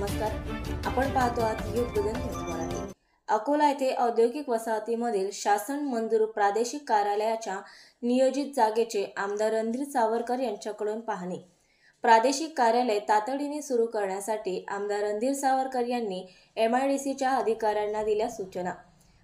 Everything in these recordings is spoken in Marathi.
नमस्कार, आपण पाहतो आहात युग बदल न्यूज मराठी। अकोला येथे औद्योगिक वसाहतीमधील शासन मंजूर प्रादेशिक कार्यालयाच्या नियोजित जागेचे आमदार रणधीर सावरकर यांच्याकडून पाहणी। प्रादेशिक कार्यालय तातडीने सुरू करण्यासाठी आमदार रणधीर सावरकर यांनी MIDCच्या अधिकाऱ्यांना दिल्या सूचना।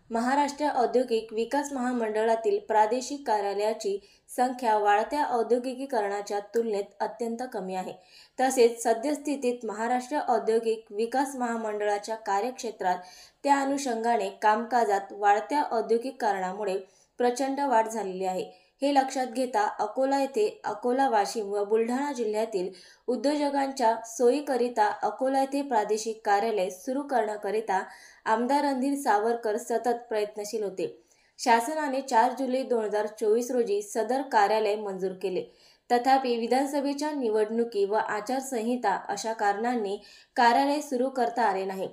महाराष्ट्र औद्योगिक विकास महामंडळातील प्रादेशिक कार्यालयाची संख्या वाढत्या औद्योगिकीकरणाच्या तुलनेत अत्यंत कमी आहे। तसेच सद्यस्थितीत महाराष्ट्र औद्योगिक विकास महामंडळाच्या कार्यक्षेत्रात त्या अनुषंगाने कामकाजात वाढत्या औद्योगिकीकरणामुळे प्रचंड वाढ झालेली आहे। हे लक्षात घेता अकोला येथे अकोला, वाशिम व बुलढाणा जिल्ह्यातील उद्योजकांच्या सोयीकरिता अकोला येथे प्रादेशिक कार्यालय सुरू करण्याकरिता आमदार रणधीर सावरकर सतत प्रयत्नशील होते। शासनाने 4 जुलै 2024 रोजी सदर कार्यालय मंजूर केले। तथापि विधानसभेच्या निवडणुकी व आचारसंहिता अशा कारणांनी कार्यालय सुरू करता आले नाही।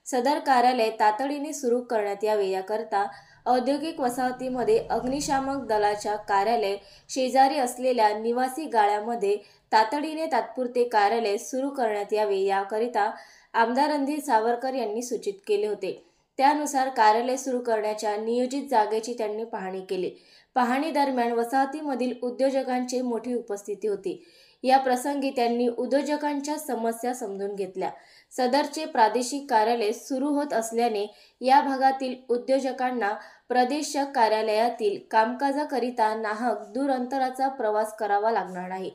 सदर कार्यालय तातडीने सुरू करण्यात यावे याकरता औद्योगिक वसाहतीमध्ये अग्निशामक दलाच्या कार्यालय शेजारी असलेल्या निवासी गाळ्यामध्ये तातडीने तात्पुरते कार्यालय सुरू करण्यात यावे याकरिता आमदार रणधीर सावरकर यांनी सूचित केले होते। त्यानुसार कार्यालय सुरू करण्याच्या नियोजित जागेची त्यांनी पाहणी केली। पाहणी दरम्यान वसाहतीमधील उद्योजकांची मोठी उपस्थिती होती। या प्रसंगी त्यांनी उद्योजकांच्या समस्या समजून घेतल्या। सदरचे प्रादेशिक कार्यालय सुरू होत असल्याने या भागातील उद्योजकांना प्रदेश कार्यालयातील कामकाजाकरिता नाहक दूर अंतराचा प्रवास करावा लागणार नाही।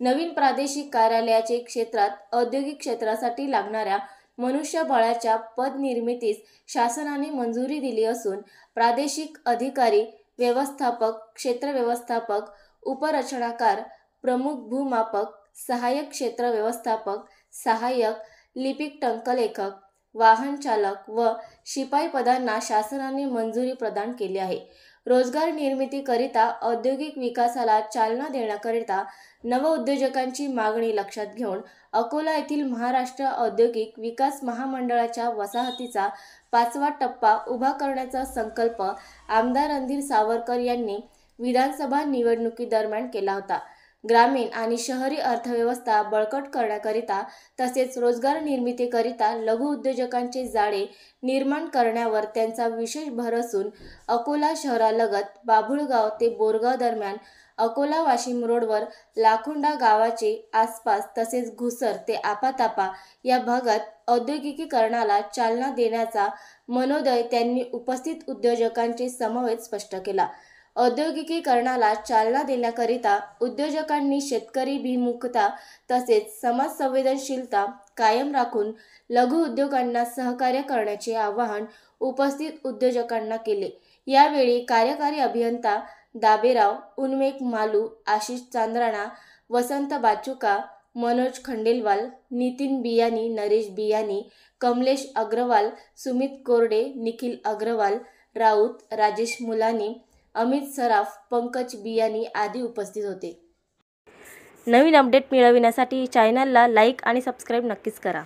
नवीन प्रादेशिक कार्यालयाचे क्षेत्रात औद्योगिक क्षेत्रासाठी लागणाऱ्या मनुष्यबळाच्या पद निर्मितीस शासनाने मंजुरी दिली असून प्रादेशिक अधिकारी, व्यवस्थापक, क्षेत्र व्यवस्थापक, उपरचनाकार, प्रमुख भूमापक, सहाय्यक क्षेत्र व्यवस्थापक, सहाय्यक लिपिक, टंकलेखक, वाहन चालक व शिपाई पदांना शासनाने मंजुरी प्रदान केली आहे। रोजगार निर्मितीकरिता औद्योगिक विकासाला चालना देण्याकरिता नवउद्योजकांची मागणी लक्षात घेऊन अकोला येथील महाराष्ट्र औद्योगिक विकास महामंडळाच्या वसाहतीचा 5वा टप्पा उभा करण्याचा संकल्प आमदार रणधीर सावरकर यांनी विधानसभा निवडणुकीदरम्यान केला होता। ग्रामीण आणि शहरी अर्थव्यवस्था बळकट करण्याकरिता तसेच रोजगार निर्मितीकरिता लघु उद्योजकांचे जाळे निर्माण करण्यावर त्यांचा विशेष भर असून अकोला शहरालगत बाभुळगाव ते बोरगाव दरम्यान अकोला वाशिम रोडवर लाखोंडा गावाचे आसपास तसेच घुसर ते आपातापा या भागात औद्योगिकीकरणाला चालना देण्याचा मनोदय त्यांनी उपस्थित उद्योजकांचे समवेत स्पष्ट केला। औद्योगिकीकरणाला चालना देण्याकरिता उद्योजकांनी शेतकरी भिमुखता तसेच समाज संवेदनशीलता कायम राखून लघु उद्योगांना सहकार्य करण्याचे आवाहन उपस्थित उद्योजकांना केले। यावेळी कार्यकारी अभियंता दाबेराव, उन्मेक मालू, आशिष चांद्राणा, वसंत बाचुका, मनोज खंडेलवाल, नितीन बियानी, नरेश बियानी, कमलेश अग्रवाल, सुमित कोरडे, निखिल अग्रवाल, राऊत, राजेश मुलानी, अमित सराफ, पंकज बियानी आदी उपस्थित होते। नवीन अपडेट मिळविण्यासाठी चॅनलला लाईक आणि सबस्क्राईब नक्कीच करा।